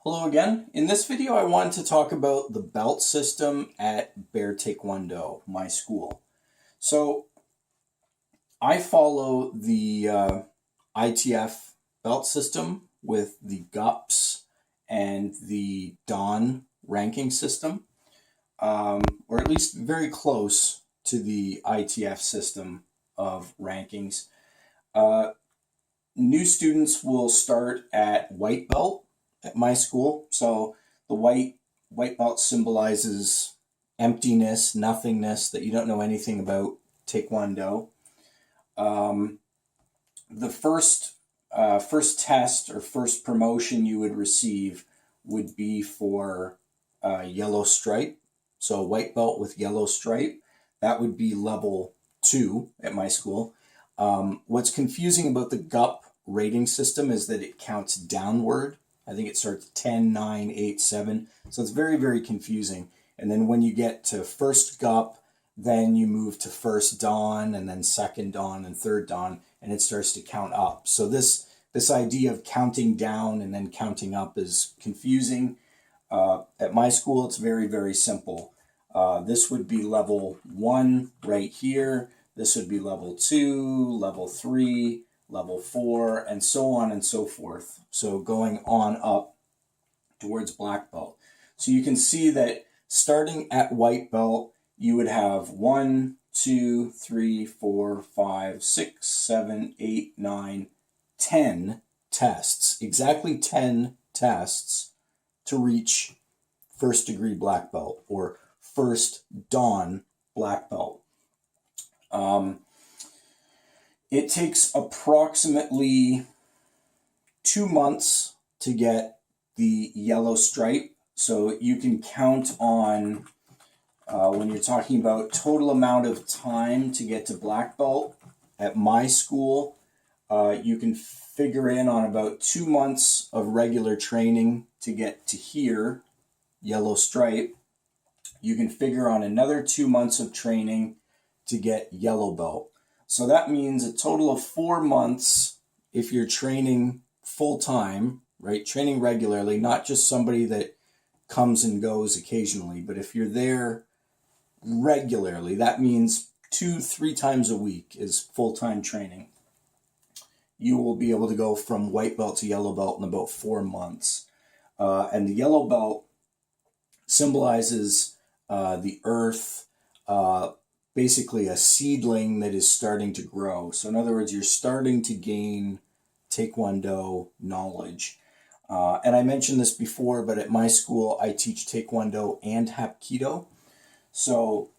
Hello again. In this video, I wanted to talk about the belt system at Baehr Taekwondo, my school. So I follow the ITF belt system with the GUPS and the DON ranking system, or at least very close to the ITF system of rankings. New students will start at white belt at my school. So the white belt symbolizes emptiness, nothingness, that you don't know anything about Taekwondo. The first test or first promotion you would receive would be for yellow stripe. So a white belt with yellow stripe, that would be level 2 at my school. What's confusing about the GUP rating system is that it counts downward. I think it starts 10, 9, 8, 7. So it's very, very confusing. And then when you get to first GUP, then you move to first DON, and then second DON, and third DON, and it starts to count up. So this idea of counting down and then counting up is confusing. At my school, it's very, very simple. This would be level 1 right here. This would be level 2, level 3, level 4, and so on and so forth. So going on up towards black belt. So you can see that starting at white belt, you would have 1, 2, 3, 4, 5, 6, 7, 8, 9, 10 tests. Exactly 10 tests to reach first degree black belt or first DON black belt. It takes approximately 2 months to get the yellow stripe. So you can count on, when you're talking about total amount of time to get to black belt, at my school, you can figure in on about 2 months of regular training to get to here, yellow stripe. You can figure on another 2 months of training to get yellow belt. So that means a total of 4 months if you're training full time, right? Training regularly, not just somebody that comes and goes occasionally, but if you're there regularly, that means 2-3 times a week is full-time training. You will be able to go from white belt to yellow belt in about 4 months. And the yellow belt symbolizes the earth, basically a seedling that is starting to grow. So in other words, you're starting to gain Taekwondo knowledge. And I mentioned this before, but at my school, I teach Taekwondo and Hapkido. So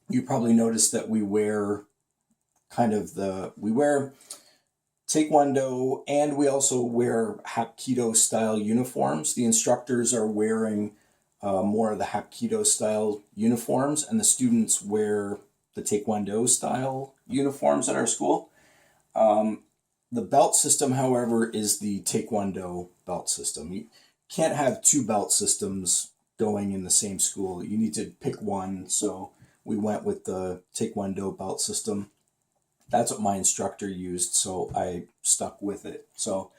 you probably noticed that we wear Taekwondo, and we also wear Hap-Ki-Do style uniforms. The instructors are wearing more of the Hap-Ki-Do style uniforms, and the students wear the Taekwondo style uniforms at our school. The belt system, however, is the Taekwondo belt system. You can't have 2 belt systems going in the same school. You need to pick one, so we went with the Taekwondo belt system. That's what my instructor used, so I stuck with it. So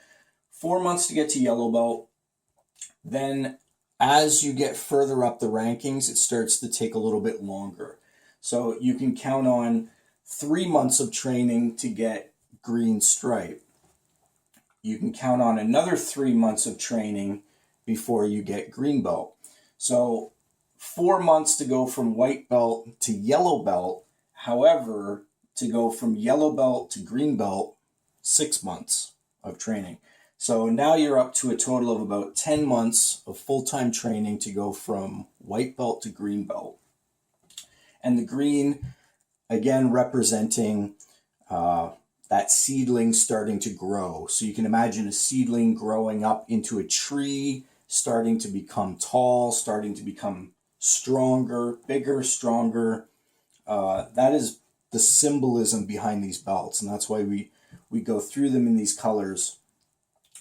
4 months to get to yellow belt. Then as you get further up the rankings, it starts to take a little bit longer. So you can count on 3 months of training to get green stripe. You can count on another 3 months of training before you get green belt. So 4 months to go from white belt to yellow belt. However, to go from yellow belt to green belt, 6 months of training. So now you're up to a total of about 10 months of full-time training to go from white belt to green belt. And the green, again, representing that seedling starting to grow. So you can imagine a seedling growing up into a tree, starting to become tall, starting to become stronger, bigger, stronger. That is the symbolism behind these belts, and that's why we go through them in these colors.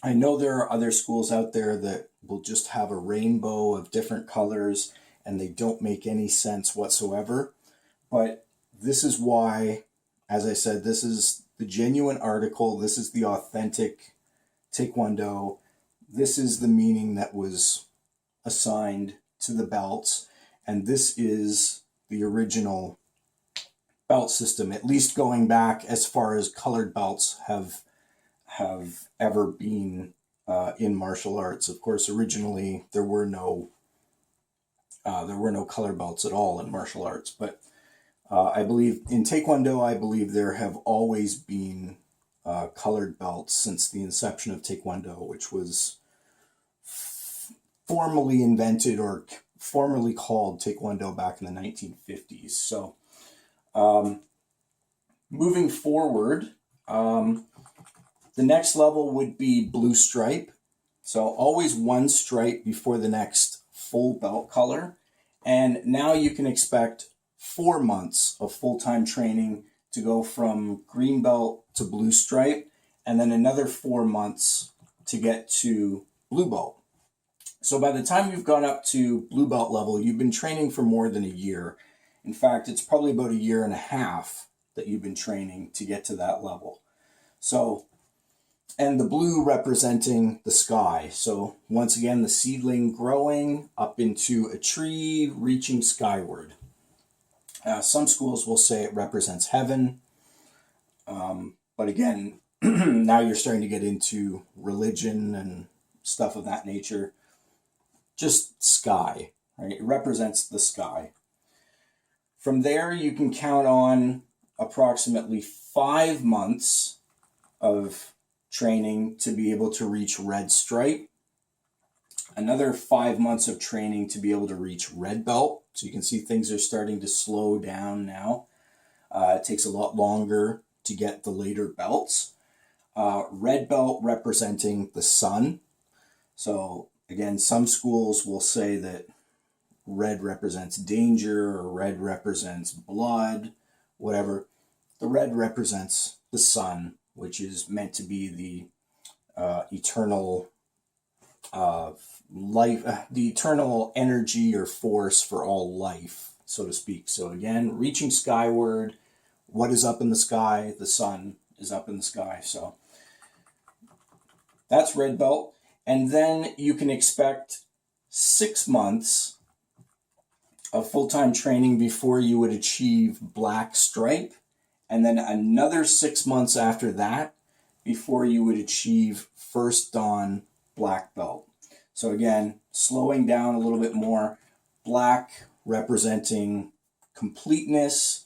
I know there are other schools out there that will just have a rainbow of different colors and they don't make any sense whatsoever. But this is why, as I said, this is the genuine article. This is the authentic Taekwondo. this is the meaning that was assigned to the belts, and this is the original belt system, at least going back as far as colored belts have ever been in martial arts. Of course, originally there were no color belts at all in martial arts, but I believe in Taekwondo, I believe there have always been colored belts since the inception of Taekwondo, which was formally invented or formerly called Taekwondo back in the 1950s. So moving forward, the next level would be blue stripe. So always one stripe before the next full belt color. And now you can expect 4 months of full-time training to go from green belt to blue stripe, and then another 4 months to get to blue belt. So by the time you've gone up to blue belt level, you've been training for more than a year. In fact, it's probably about 1.5 years that you've been training to get to that level. So, and the blue representing the sky. So once again, the seedling growing up into a tree, reaching skyward. Some schools will say it represents heaven. But again, now you're starting to get into religion and stuff of that nature. Just sky, right? It represents the sky. From there, you can count on approximately 5 months of training to be able to reach red stripe. Another 5 months of training to be able to reach red belt. So you can see things are starting to slow down now. It takes a lot longer to get the later belts. Red belt representing the sun. So again, some schools will say that red represents danger or red represents blood, whatever. The red represents the sun, which is meant to be the eternal life, the eternal energy or force for all life, so to speak. So again, reaching skyward, what is up in the sky? The sun is up in the sky. So that's red belt. And then you can expect 6 months of full-time training before you would achieve black stripe. And then another 6 months after that before you would achieve first dan black belt. So again, slowing down a little bit more, black representing completeness,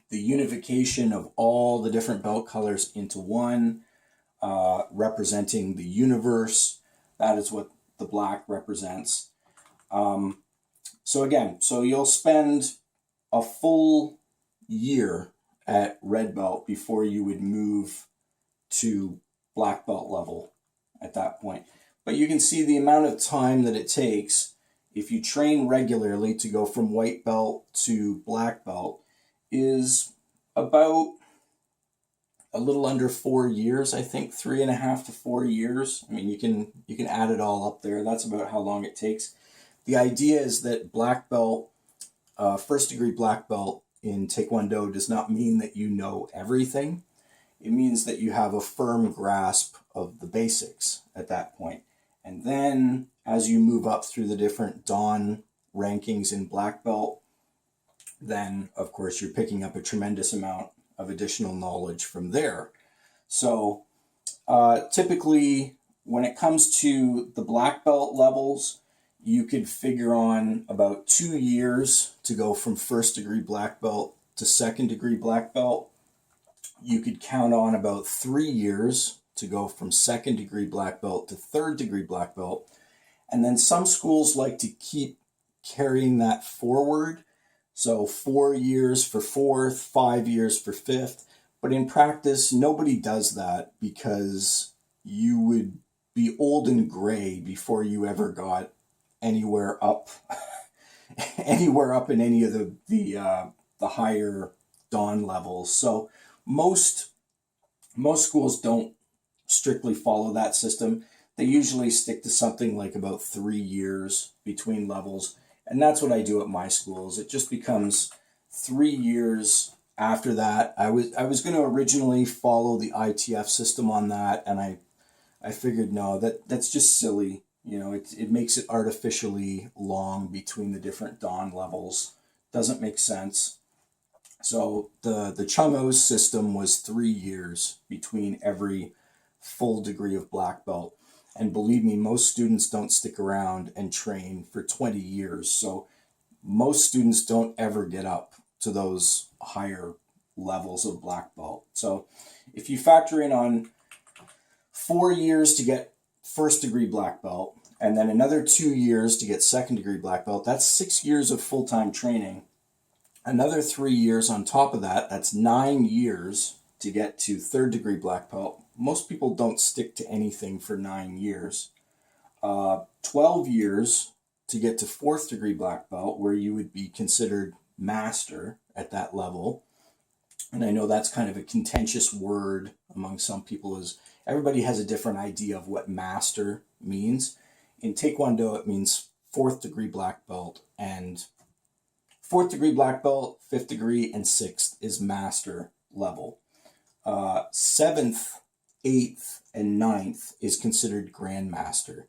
the unification of all the different belt colors into one, representing the universe. That is what the black represents. So again, so you'll spend a full year at red belt before you would move to black belt level at that point. But you can see the amount of time that it takes if you train regularly to go from white belt to black belt is about a little under 4 years, I think 3.5 to 4 years. I mean, you can add it all up there. That's about how long it takes. The idea is that black belt, first degree black belt in Taekwondo does not mean that you know everything. It means that you have a firm grasp of the basics at that point. And then as you move up through the different dan rankings in black belt, then of course you're picking up a tremendous amount of additional knowledge from there. So typically when it comes to the black belt levels, you could figure on about 2 years to go from first degree black belt to second degree black belt. You could count on about 3 years to go from second degree black belt to third degree black belt. And then some schools like to keep carrying that forward. So 4 years for fourth, 5 years for fifth. But in practice, nobody does that because you would be old and gray before you ever got anywhere up in any of the higher dan levels. So most schools don't strictly follow that system. They usually stick to something like about 3 years between levels. And that's what I do at my schools. It just becomes 3 years after that. I was going to originally follow the ITF system on that, and I I figured, no, that's just silly. You know, it makes it artificially long between the different dan levels. Doesn't make sense. So the Chung Oh's system was 3 years between every full degree of black belt. And believe me, most students don't stick around and train for 20 years. So most students don't ever get up to those higher levels of black belt. So if you factor in on 4 years to get first degree black belt, and then another 2 years to get second degree black belt, that's 6 years of full-time training. Another 3 years on top of that, that's 9 years to get to third degree black belt. Most people don't stick to anything for 9 years. 12 years to get to fourth degree black belt, where you would be considered master at that level. And I know that's kind of a contentious word among some people, is everybody has a different idea of what master means. In Taekwondo, it means fourth degree black belt, and fourth degree black belt, fifth degree, and sixth is master level. Seventh, eighth, and ninth is considered grandmaster.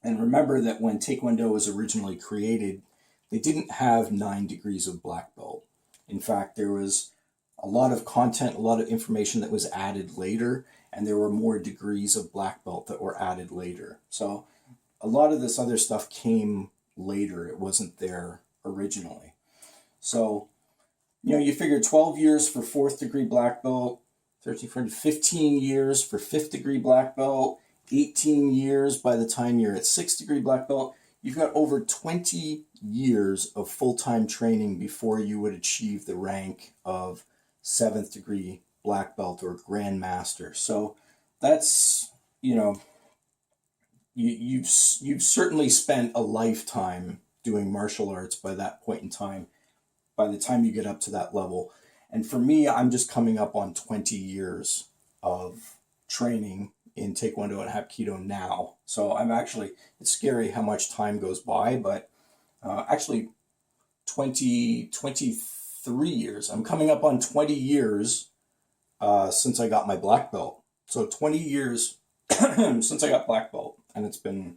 And remember that when Taekwondo was originally created, they didn't have 9 degrees of black belt. In fact, there was a lot of content, a lot of information that was added later, and there were more degrees of black belt that were added later. So a lot of this other stuff came later. It wasn't there originally. So, you know, you figure 12 years for fourth degree black belt, 13, 14, 15 years for fifth degree black belt, 18 years by the time you're at sixth degree black belt. You've got over 20 years of full-time training before you would achieve the rank of seventh degree black belt or grandmaster. So that's, you know, you've certainly spent a lifetime doing martial arts by that point in time, by the time you get up to that level. And for me, I'm just coming up on 20 years of training in Taekwondo and Hapkido now. So I'm actually, it's scary how much time goes by, but actually 23 years. I'm coming up on 20 years since I got my black belt. So 20 years since I got black belt, and it's been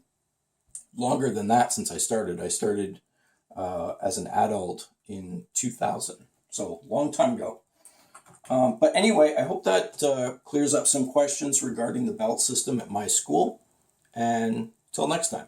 longer than that since I started. I started as an adult in 2000, so long time ago. But anyway, I hope that clears up some questions regarding the belt system at my school, and till next time.